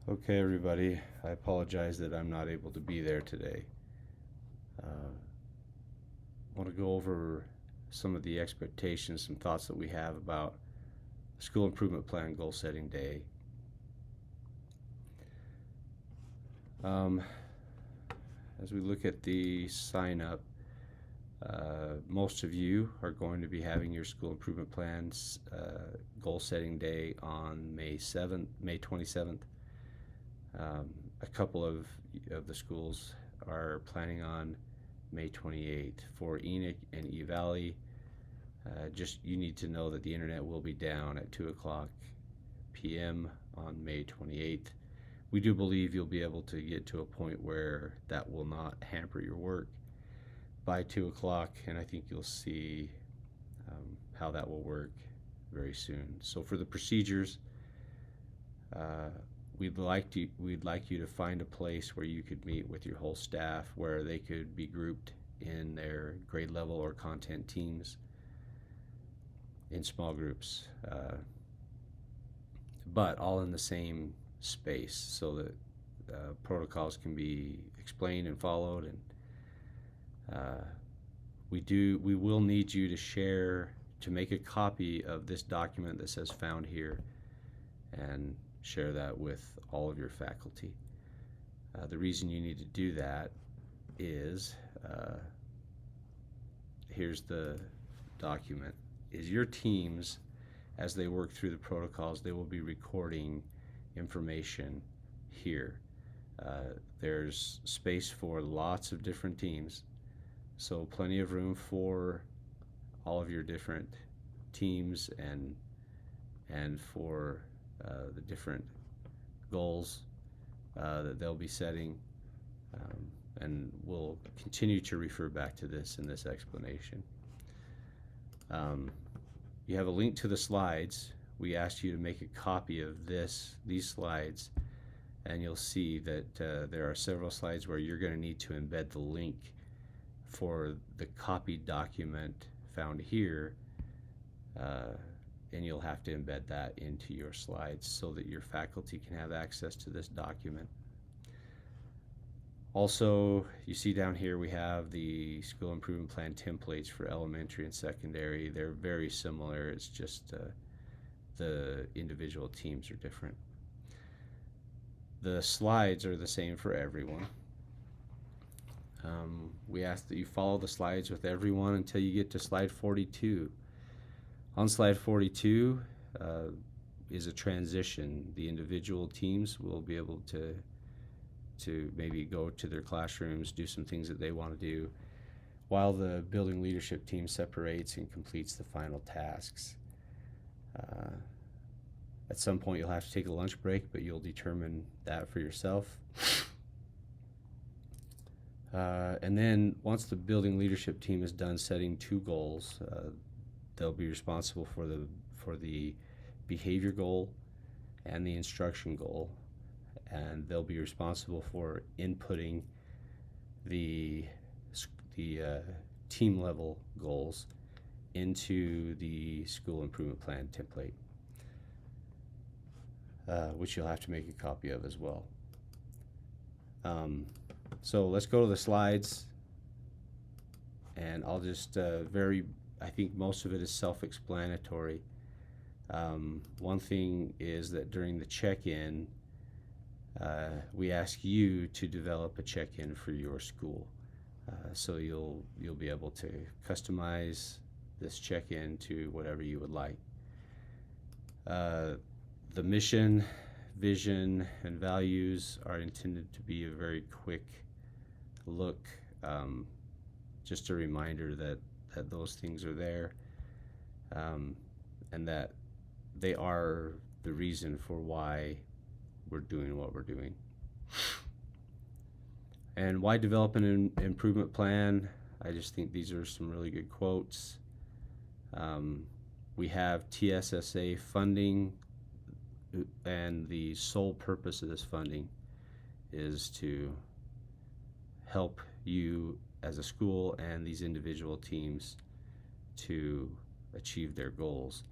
Okay, everybody, I apologize that I'm not able to be there today. I want to go over some of the expectations, some thoughts that we have about School Improvement Plan Goal Setting Day. As we look at the sign up, most of you are going to be having your School Improvement Plans Goal Setting Day on May 27th. A couple of the schools are planning on May 28th. For Enoch and E-Valley, just you need to know that the internet will be down at 2 o'clock p.m. on May 28th. We do believe you'll be able to get to a point where that will not hamper your work by 2 o'clock, and I think you'll see how that will work very soon. So for the procedures, we'd like you to find a place where you could meet with your whole staff, where they could be grouped in their grade level or content teams in small groups, but all in the same space, so that protocols can be explained and followed. And we will need you to make a copy of this document that says "Found Here" and share that with all of your faculty. The reason you need to do that is, here's the document, is your teams, as they work through the protocols, they will be recording information here. There's space for lots of different teams, so plenty of room for all of your different teams and for the different goals that they'll be setting, and we'll continue to refer back to this in this explanation. You have a link to the slides. We asked you to make a copy of these slides, and you'll see that there are several slides where you're going to need to embed the link for the copied document found here, and you'll have to embed that into your slides so that your faculty can have access to this document. Also, you see down here we have the School Improvement Plan templates for elementary and secondary. They're very similar, it's just the individual teams are different. The slides are the same for everyone. We ask that you follow the slides with everyone until you get to slide 42. On slide 42 is a transition. The individual teams will be able to maybe go to their classrooms, do some things that they want to do, while the building leadership team separates and completes the final tasks. At some point you'll have to take a lunch break, but you'll determine that for yourself. And then once the building leadership team is done setting 2 goals, they'll be responsible for the behavior goal and the instruction goal, and they'll be responsible for inputting the team level goals into the School Improvement Plan template, which you'll have to make a copy of as well. So let's go to the slides, and I'll just I think most of it is self-explanatory. One thing is that during the check-in, we ask you to develop a check-in for your school. So you'll be able to customize this check-in to whatever you would like. The mission, vision, and values are intended to be a very quick look, just a reminder that those things are there, and that they are the reason for why we're doing what we're doing. And why develop an improvement plan? I just think these are some really good quotes. We have TSSA funding, and the sole purpose of this funding is to help you as a school and these individual teams to achieve their goals.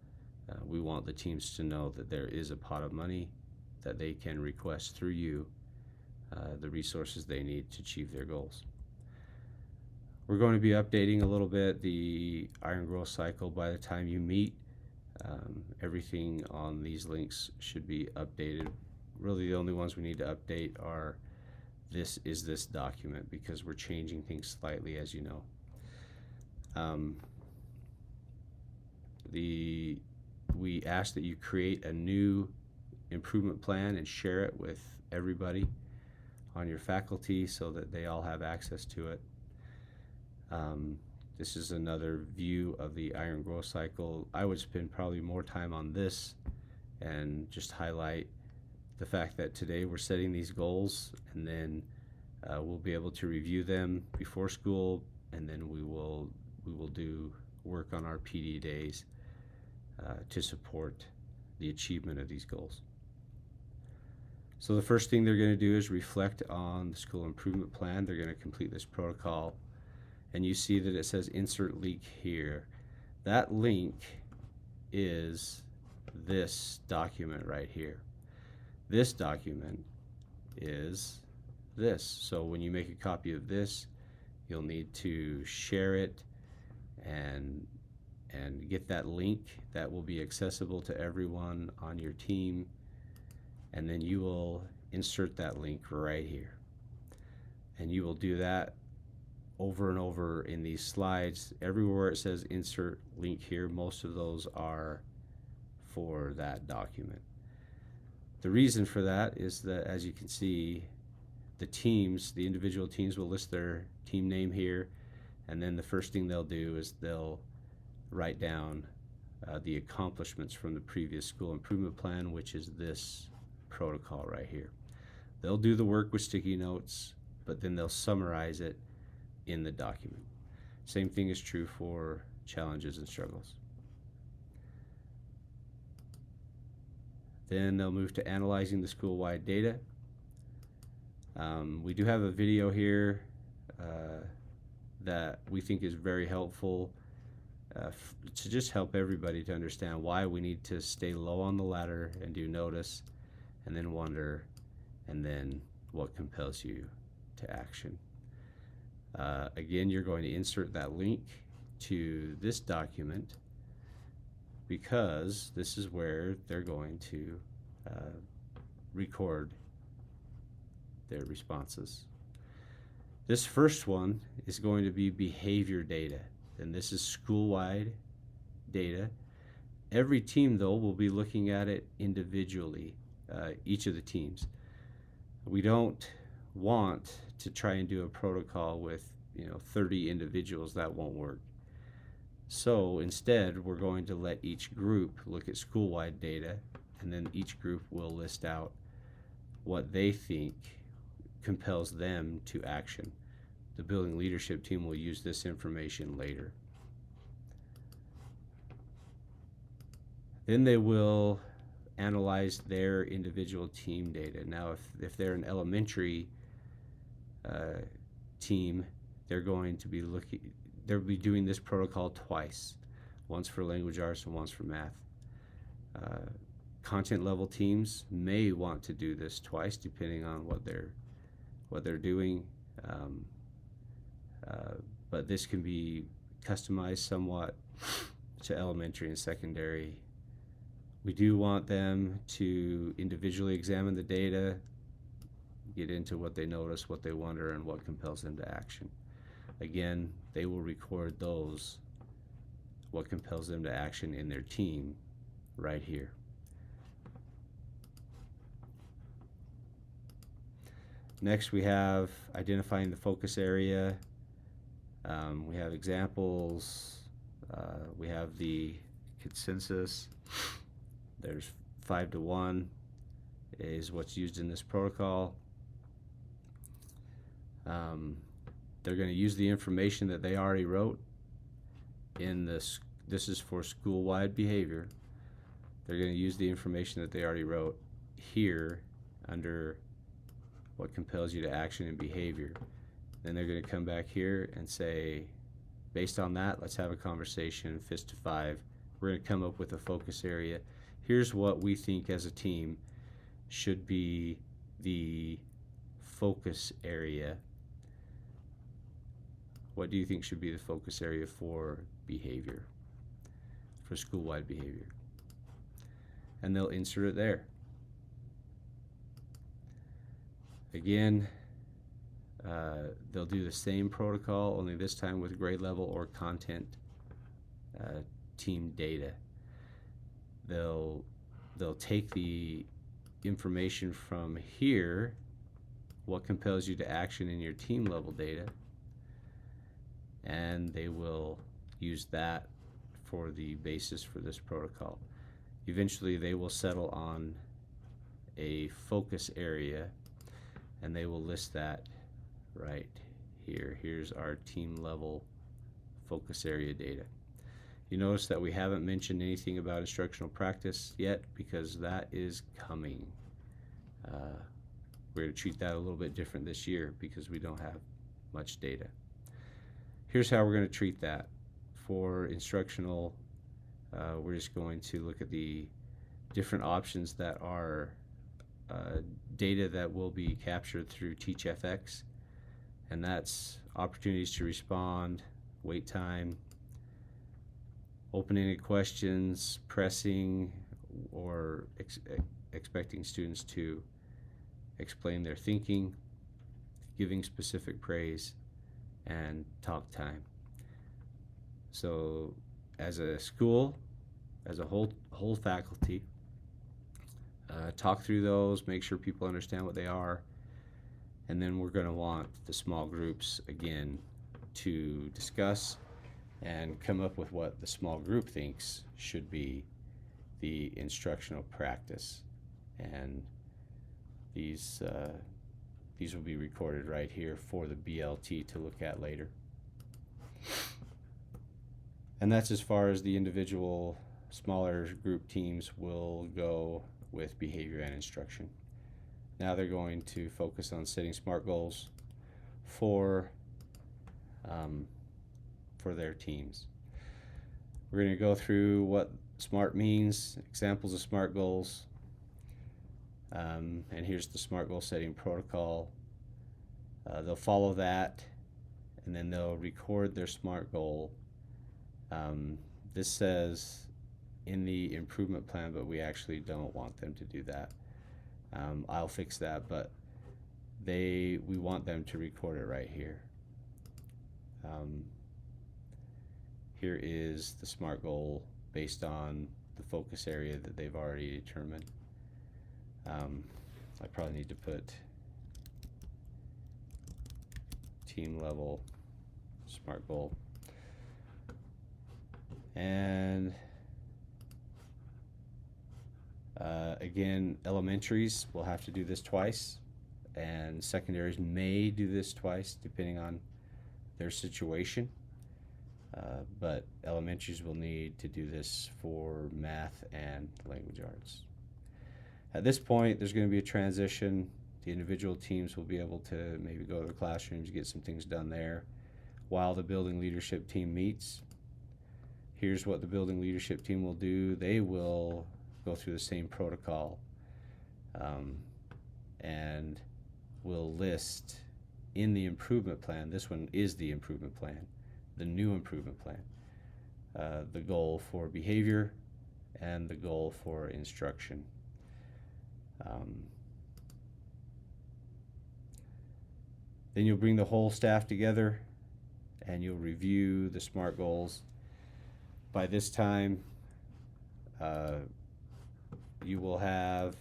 We want the teams to know that there is a pot of money that they can request through you the resources they need to achieve their goals. We're going to be updating a little bit the iron growth cycle by the time you meet. Everything on these links should be updated. Really the only ones we need to update are this document, because we're changing things slightly, as you know. We ask that you create a new improvement plan and share it with everybody on your faculty so that they all have access to it. This is another view of the iron growth cycle. I would spend probably more time on this and just highlight the fact that today we're setting these goals, and then we'll be able to review them before school, and then we will do work on our PD days to support the achievement of these goals. So the first thing they're going to do is reflect on the school improvement plan. They're going to complete this protocol, and you see that it says insert link here. That link is this document right here. This document is this. So when you make a copy of this, you'll need to share it and get that link that will be accessible to everyone on your team, and then you will insert that link right here. And you will do that over and over in these slides. Everywhere it says insert link here, most of those are for that document. The reason for that is that, as you can see, the individual teams will list their team name here, and then the first thing they'll do is they'll write down the accomplishments from the previous school improvement plan, which is this protocol right here. They'll do the work with sticky notes, but then they'll summarize it in the document. Same thing is true for challenges and struggles. Then they'll move to analyzing the school-wide data. We do have a video here that we think is very helpful to just help everybody to understand why we need to stay low on the ladder and do notice, and then wonder, and then what compels you to action. Again, you're going to insert that link to this document, because this is where they're going to record their responses. This first one is going to be behavior data, and this is school-wide data. Every team, though, will be looking at it individually, each of the teams. We don't want to try and do a protocol with 30 individuals. That won't work. So instead, we're going to let each group look at school-wide data, and then each group will list out what they think compels them to action. The building leadership team will use this information later. Then they will analyze their individual team data. Now, if they're an elementary team, they'll be doing this protocol twice, once for language arts and once for math. Content level teams may want to do this twice, depending on what they're doing, but this can be customized somewhat to elementary and secondary. We do want them to individually examine the data, get into what they notice, what they wonder, and what compels them to action. Again, they will record what compels them to action in their team right here. Next, we have identifying the focus area. We have examples. We have the consensus. There's 5-to-1 is what's used in this protocol. They're going to use the information that they already wrote in this. This is for school-wide behavior. They're going to use the information that they already wrote here under what compels you to action and behavior. Then they're going to come back here and say, based on that, let's have a conversation, fist to 5. We're going to come up with a focus area. Here's what we think as a team should be the focus area. What do you think should be the focus area for behavior, for school-wide behavior? And they'll insert it there. Again, they'll do the same protocol, only this time with grade level or content team data. They'll take the information from here, what compels you to action in your team level data, and they will use that for the basis for this protocol. Eventually they will settle on a focus area, and they will list that right here. Here's our team level focus area data. You notice that we haven't mentioned anything about instructional practice yet, because that is coming. We're going to treat that a little bit different this year because we don't have much data. Here's how we're going to treat that. For instructional, we're just going to look at the different options that are data that will be captured through TeachFX, and that's opportunities to respond, wait time, open-ended questions, pressing, or expecting students to explain their thinking, giving specific praise, and talk time. So as a school, as a whole faculty, talk through those, make sure people understand what they are, and then we're going to want the small groups again to discuss and come up with what the small group thinks should be the instructional practice. And these will be recorded right here for the BLT to look at later. And that's as far as the individual smaller group teams will go with behavior and instruction. Now they're going to focus on setting SMART goals for their teams. We're going to go through what SMART means, examples of SMART goals, and here's the SMART goal setting protocol. They'll follow that, and then they'll record their SMART goal. This says in the improvement plan, but we actually don't want them to do that. I'll fix that, but we want them to record it right here. Here is the SMART goal based on the focus area that they've already determined. I probably need to put team level SMART goal. And again, elementaries will have to do this twice, and secondaries may do this twice depending on their situation. But elementaries will need to do this for math and language arts. At this point, there's going to be a transition. The individual teams will be able to maybe go to the classrooms, get some things done there while the building leadership team meets. Here's what the building leadership team will do. They will go through the same protocol and will list in the improvement plan, this one is the improvement plan, the new improvement plan, the goal for behavior and the goal for instruction. Then you'll bring the whole staff together and you'll review the SMART goals. By this time, you will have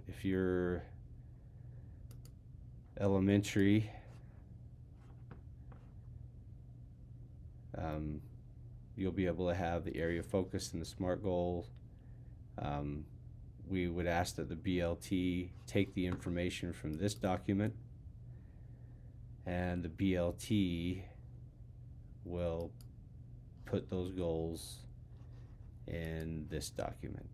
if you're elementary, you'll be able to have the area of focus and the SMART goal. We would ask that the BLT take the information from this document, and the BLT will put those goals in this document.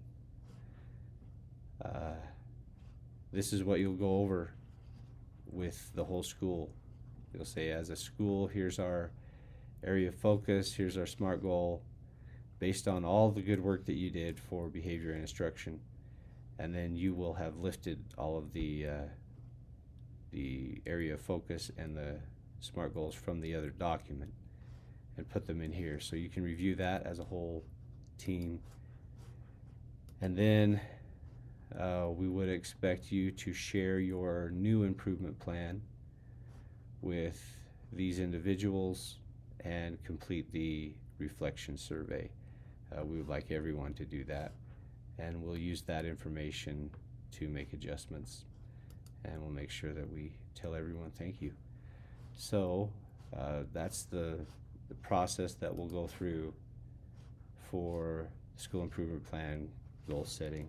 This is what you'll go over with the whole school. You'll say, as a school, here's our area of focus, here's our SMART goal based on all the good work that you did for behavior and instruction. And then you will have lifted all of the area of focus and the SMART goals from the other document and put them in here. So you can review that as a whole team. And then we would expect you to share your new improvement plan with these individuals and complete the reflection survey. We would like everyone to do that, and we'll use that information to make adjustments, and we'll make sure that we tell everyone thank you. So that's the process that we'll go through for school improvement plan goal setting.